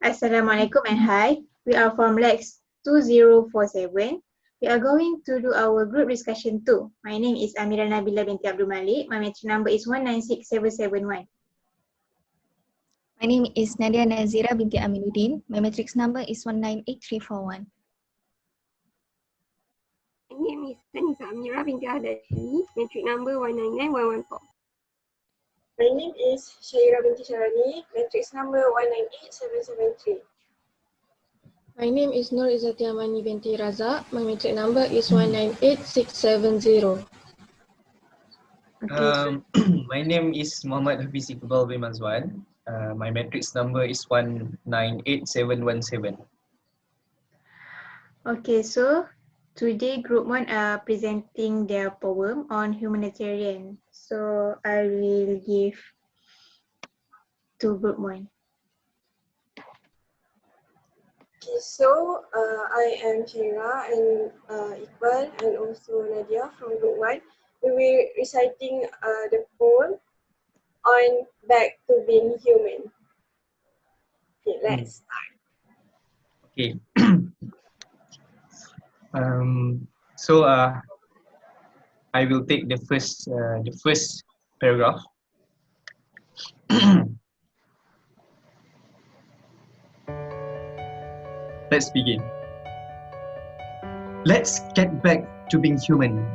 Assalamualaikum and hi. We are from LAX2047. We are going to do our group discussion too. My name is Amira Nabila binti Abdul Malik. My metric number is 196771. My name is Nadia Nazira binti Aminuddin. My matrix number is 198341. My name is Tanisa Amira binti Adali, matric number 199114. My name is Shaira binti Sharani, matrix number 198773. My name is Nur Izzati Amani binti Razak. My matric number is 198670. My name is Muhammad Hafiz Iqbal bin Mazwan. My matrix number is 198717. Okay, so today group 1 are presenting their poem on humanitarian. So I will give to group 1. Okay, so I am Shaira and Iqbal and also Nadia from group 1. We will reciting the poem on Back to Being Human. Okay, let's start. Okay. So I will take the first paragraph. Let's begin. Let's get back to being human.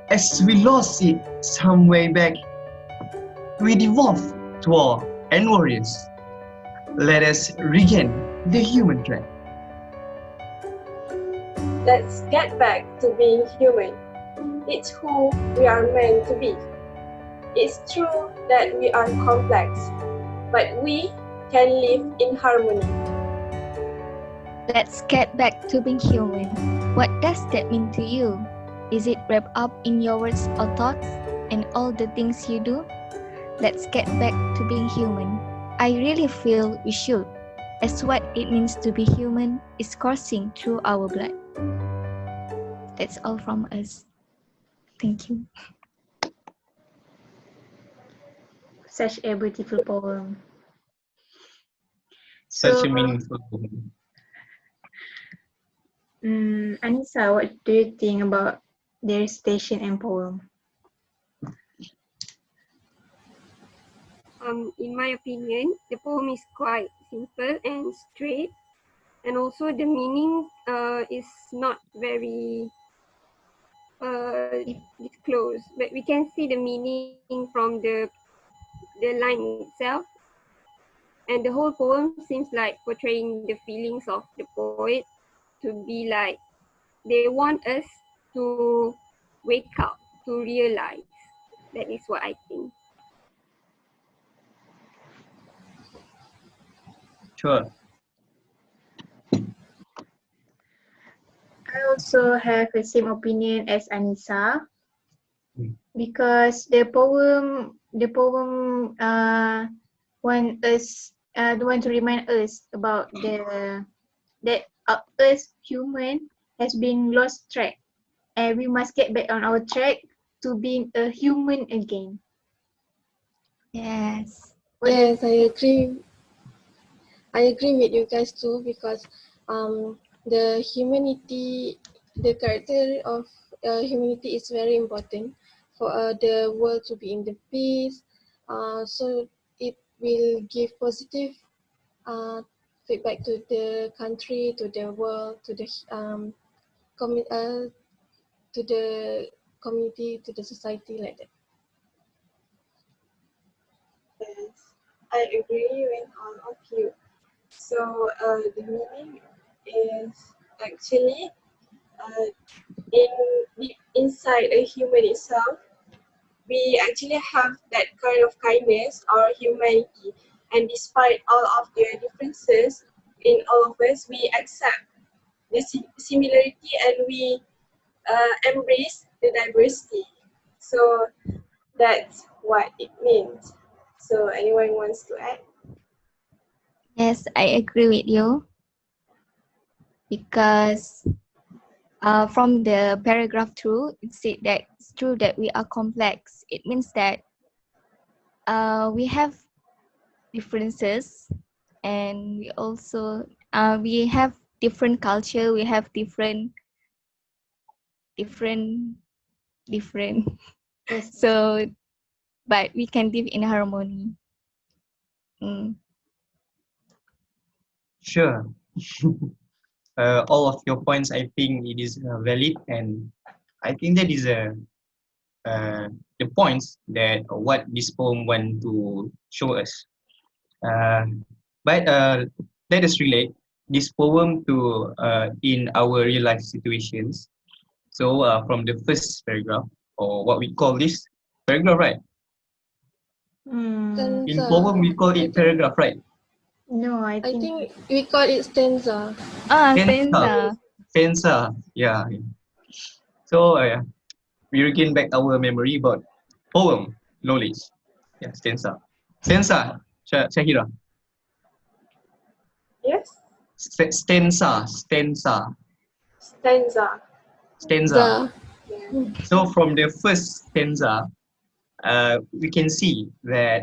As we lost it some way back, we devolved to war and warriors. Let us regain the human track. Let's get back to being human. It's who we are meant to be. It's true that we are complex, but we can live in harmony. Let's get back to being human. What does that mean to you? Is it wrapped up in your words or thoughts and all the things you do? Let's get back to being human. I really feel we should, as what it means to be human is coursing through our blood. That's all from us. Thank you. Such a beautiful poem. Such a meaningful poem. Anissa, what do you think about their station and poem? In my opinion, the poem is quite simple and straight, and also the meaning is not very disclosed, but we can see the meaning from the line itself, and the whole poem seems like portraying the feelings of the poet to be like they want us to wake up, to realize. That is what I think. Sure. I also have the same opinion as Anissa, because the poem want to remind us about that us human has been lost track, and we must get back on our track to being a human again. Yes. Yes, I agree. I agree with you guys too, because the character of humanity is very important for the world to be in the peace. So it will give positive feedback to the country, to the world, to the community, to the society, like that. Yes, I agree with all of you. So the meaning is actually inside a human itself, we actually have that kind of kindness or humanity, and despite all of the differences in all of us, we accept the similarity and we embrace the diversity. So that's what it means. So anyone wants to add? Yes, I agree with you, because from the paragraph 2, it said that it's true that we are complex. It means that we have differences, and we also we have different culture, we have different different Yes. so but we can live in harmony. Sure. All of your points, I think it is valid, and I think that is the points that what this poem want to show us. Uh, but let us relate this poem to in our real life situations. So from the first paragraph, or what we call this paragraph, right? Hmm. In Stanza. poem we call I it think paragraph, right? No, I I think think we call it stanza. Stanza, Stanza. stanza, yeah. So yeah, we regain back our memory about poem knowledge. Yeah, stanza. Stanza, Shahira. Yes? Stanza, stanza, Stanza. stanza. Za. Yeah. So from the first stanza, we can see that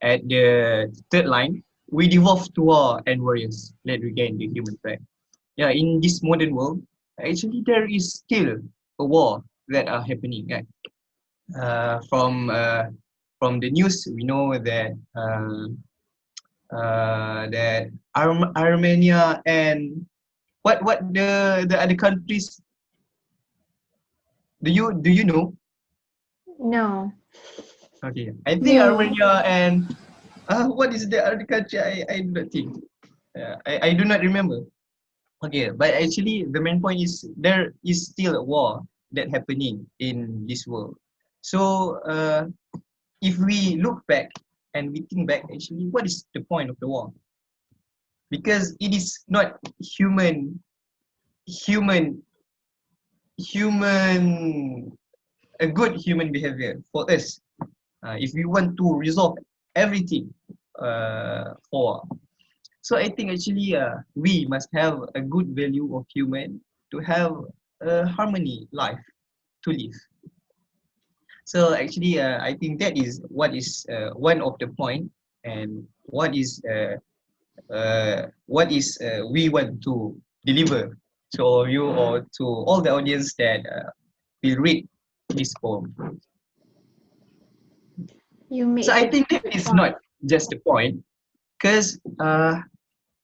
at the third line, we devolve to war and warriors, let regain the human thread. Yeah, in this modern world, actually there is still a war that are happening. Right? From the news, we know that Armenia and what the other countries, do you know? no. Okay, I think No. Armenia and what is the other country? I do not think. I do not remember. Okay, but actually the main point is there is still a war that happening in this world. So if we look back and we think back, actually, what is the point of the war? Because it is not human, human, a good human behavior for us. If we want to resolve everything for, so I think actually we must have a good value of human to have a harmony life to live. So actually, I think that is what is one of the point, and what is we want to deliver to you or to all the audience that will read this poem. You So make I a think that good is point. not just the point, because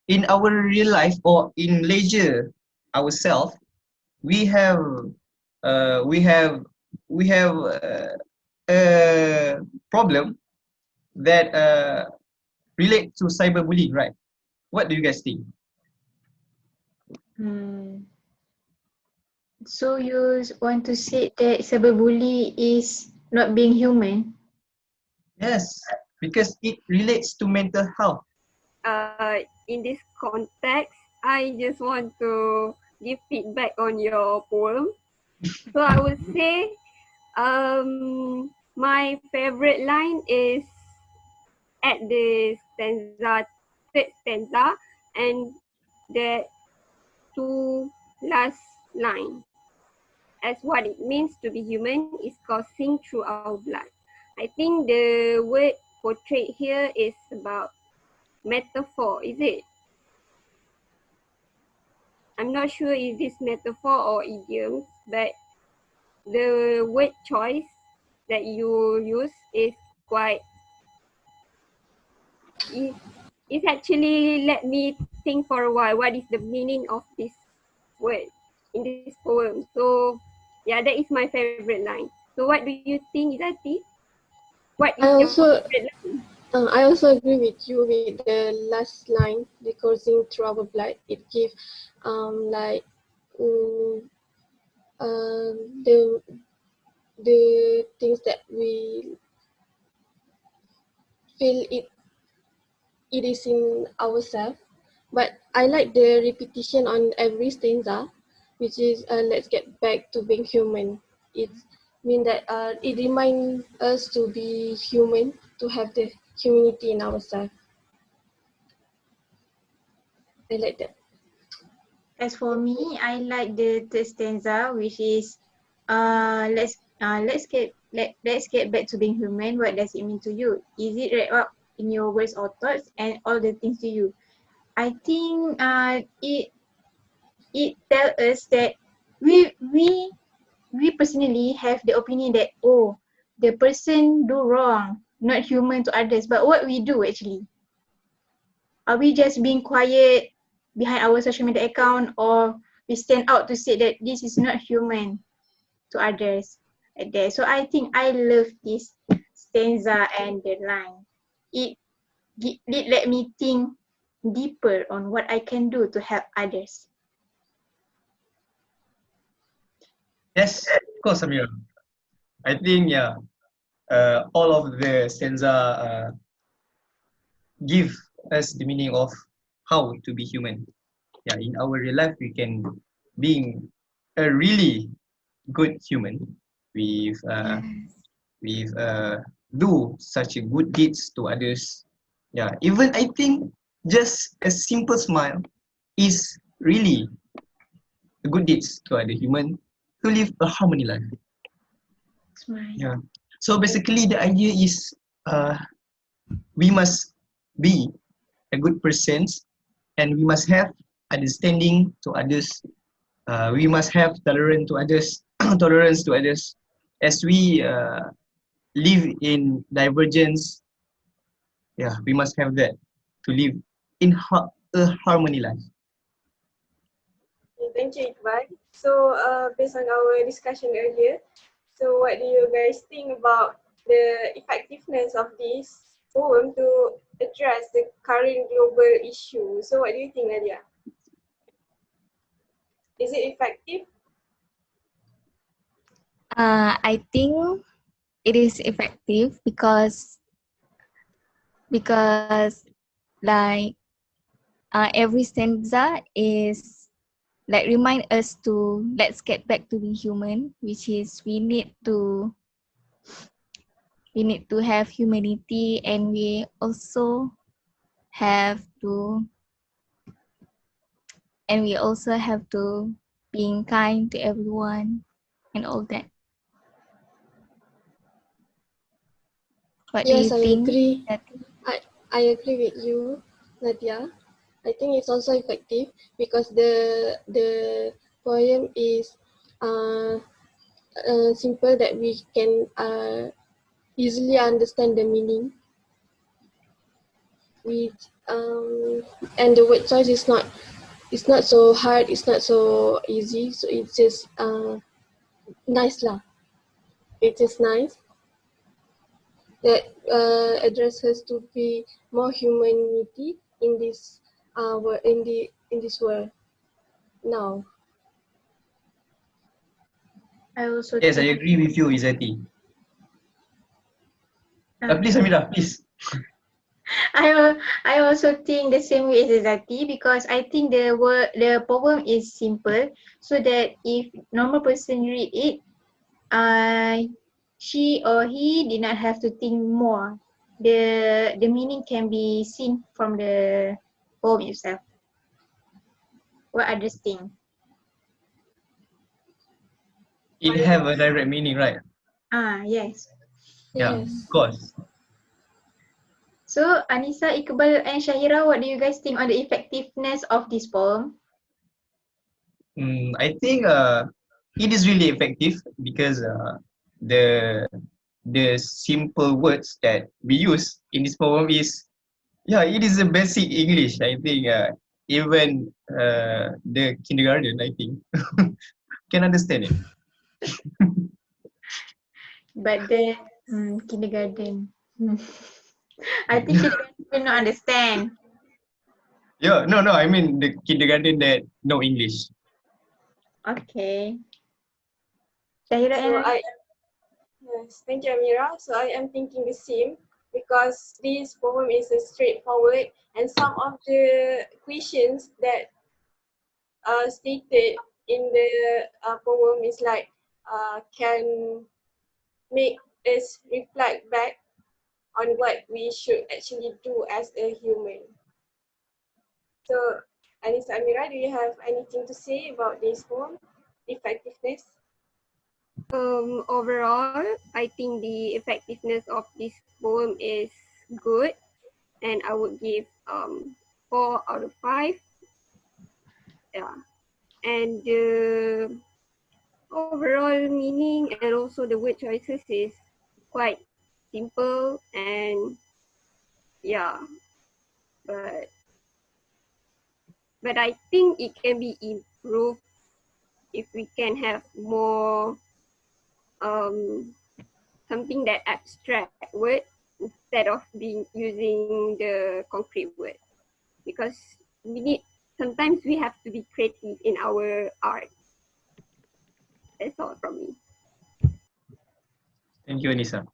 in our real life or in leisure ourselves, we have uh, we have we have a problem that relate to cyberbullying, right? What do you guys think? Hmm. So you want to say that cyberbully is not being human? Yes, because it relates to mental health. In this context, I just want to give feedback on your poem. So I would say my favorite line is at the third stanza, and the two last line. As what it means to be human is coursing through our blood. I think the word portrayed here is about metaphor, is it? I'm not sure if this metaphor or idioms, but the word choice that you use is quite is it's actually let me think for a while what is the meaning of this word in this poem. So yeah, that is my favorite line. So what do you think, Izati? What is I your also favorite line? I also agree with you with the last line, the coursing through our blood. It gives like um, uh, the the things that we feel it is in ourselves. But I like the repetition on every stanza, which is let's get back to being human. It means that it reminds us to be human, to have the humanity in ourselves. I like that. As for me, I like the third stanza, which is let's get back to being human. What does it mean to you? Is it wrap up in your words or thoughts and all the things to you. I think it tells us that we we we personally have the opinion that, oh, the person do wrong, not human to others. But what we do actually? Are we just being quiet behind our social media account, or we stand out to say that this is not human to others like that? So I think I love this stanza and the line. It it let me think deeper on what I can do to help others. Yes, of course, Amir. I think all of the stanza give us the meaning of how to be human. Yeah, in our real life, we can being a really good human. We've Yes. we've do such a good deeds to others. Yeah, even I think just a simple smile is really a good deeds to other human to live a harmony life. Smile. Yeah. So basically, the idea is we must be a good person, and we must have understanding to others. We must have tolerance to others, tolerance to others, as we live in divergence. Yeah, we must have that to live in a harmony life. Okay, thank you, Iqbal. So, based on our discussion earlier, so what do you guys think about the effectiveness of this poem to address the current global issue? So, what do you think, Nadia? Is it effective? I think it is effective because like every stanza is like remind us to let's get back to being human, which is we need to have humanity, and we also have to being kind to everyone and all that. What do you Yes, I think? agree. That I agree with you, Nadia. I think it's also effective because the poem is uh, simple that we can easily understand the meaning. Which and the word choice is not, it's not so hard, it's not so easy. So it's just nice lah. It is nice that addresses to be more humanity in this in this world now. I also Yes, I think agree with you, Izati. uh, Please, Amira, please. I also think the same way as Zati, because I think the poem is simple, so that if normal person read it, uh, she or he did not have to think more. The meaning can be seen from the poem itself. What others think? It have a direct meaning, right? Yes. Yeah, of Yes. course. So Anissa, Iqbal, and Shahira, what do you guys think on the effectiveness of this poem? I think it is really effective because the the simple words that we use in this poem is, yeah, it is a basic English. I think even the kindergarten, I think, can understand it. But the kindergarten. I think kindergarten will not understand. Yeah, no, no, I mean the kindergarten that know English. Okay. Syahira So, and yes, thank you, Amira. So, I am thinking the same because this poem is a straightforward, and some of the questions that stated in the poem is like can make us reflect back on what we should actually do as a human. So, Anissa, Amira, do you have anything to say about this poem, effectiveness? Overall, I think the effectiveness of this poem is good. and I would give 4 out of 5. Yeah, and the overall meaning and also the word choices is quite simple, and yeah, but I think it can be improved if we can have more something that abstract word instead of being using the concrete word, because we need, sometimes we have to be creative in our art. That's all from me. Thank you, Anissa.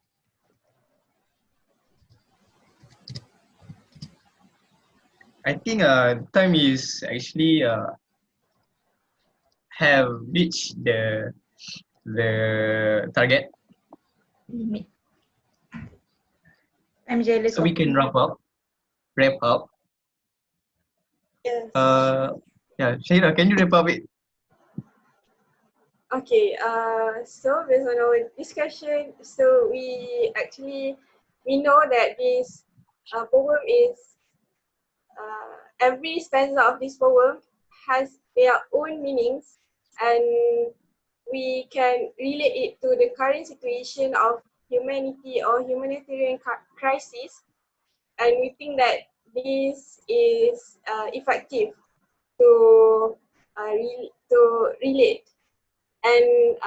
I think time is actually have reached the target, Limit. I'm jealous so we of can you. wrap up. Yes. Yeah, Shaira, can you wrap up it? Okay, so based on our discussion, so we know that this poem is, every stanza of this poem has their own meanings, and we can relate it to the current situation of humanity or humanitarian crisis, and we think that this is effective to to relate, and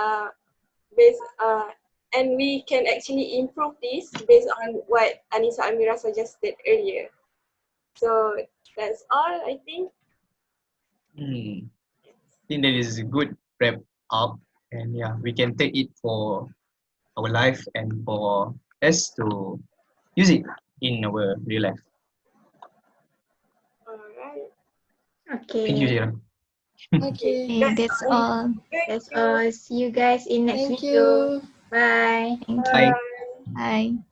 based and we can actually improve this based on what Anissa Amira suggested earlier. So that's all, I think. I think that is a good wrap up, and yeah, we can take it for our life and for us to use it in our real life. All right. Thank you, Okay. Shaira. Okay. That's Thank all. That's you. all. See you guys in next Thank video. you. Bye. Thank you. Bye. Bye. Bye.